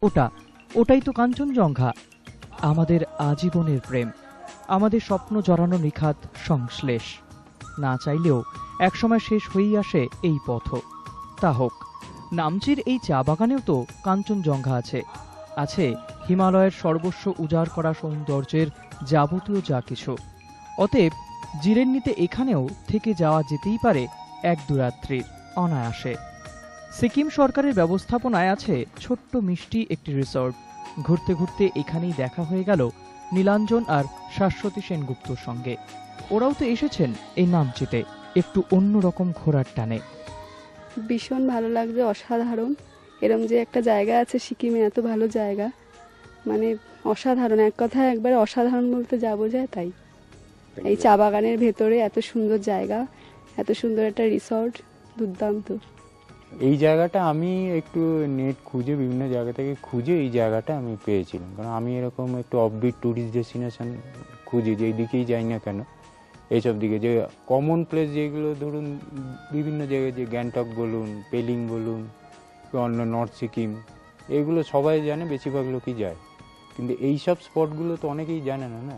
ওটাই তো কাঞ্চনজঙ্ঘা, আমাদের আজীবনের প্রেম, আমাদের স্বপ্ন জড়ানো নিখাত সংশ্লেষ। না চাইলেও একসময় শেষ হয়েই আসে এই পথ। তা হোক, নামচির এই চা বাগানেও তো কাঞ্চনজঙ্ঘা আছে হিমালয়ের সর্বস্ব উজাড় করা সৌন্দর্যের যাবতীয় যা কিছু। অতএব জিরেন নিতে এখানেও থেকে যাওয়া যেতেই পারে এক দুরাত্রির অনায়াসে। সিকিম সরকারের ব্যবস্থাপনায় আছে ছোট্ট মিষ্টি একটি রিসর্ট। ঘুরতে ঘুরতে এখানেই দেখা হয়ে গেল নীলাঞ্জন আর শাশ্বতী সেনগুপ্তর সঙ্গে। ওরাও তো এসেছেন এই নামচিতে একটু অন্যরকম ঘোরার টানে। ভীষণ ভালো লাগছে, অসাধারণ। এরম যে একটা জায়গা আছে সিকিমে, এত ভালো জায়গা, মানে অসাধারণ। এক কথায় একবারে অসাধারণ বলতে যা বোঝায় তাই। এই চা বাগানের ভেতরে এত সুন্দর জায়গা, এত সুন্দর একটা রিসর্ট, দুর্দান্ত। এই জায়গাটা আমি একটু নেট খুঁজে, বিভিন্ন জায়গা থেকে খুঁজে এই জায়গাটা আমি পেয়েছিলাম। কারণ আমি এরকম একটু অফবিট ট্যুরিস্ট ডেস্টিনেশন খুঁজি, যেই দিকেই যাই না কেন, এইসব দিকে যে কমন প্লেস যেগুলো, ধরুন বিভিন্ন জায়গায়, যে গ্যাংটক বলুন, পেলিং বলুন, অন্য নর্থ সিকিম, এগুলো সবাই জানে, বেশিরভাগ লোকই যায়। কিন্তু এইসব স্পটগুলো তো অনেকেই জানে না।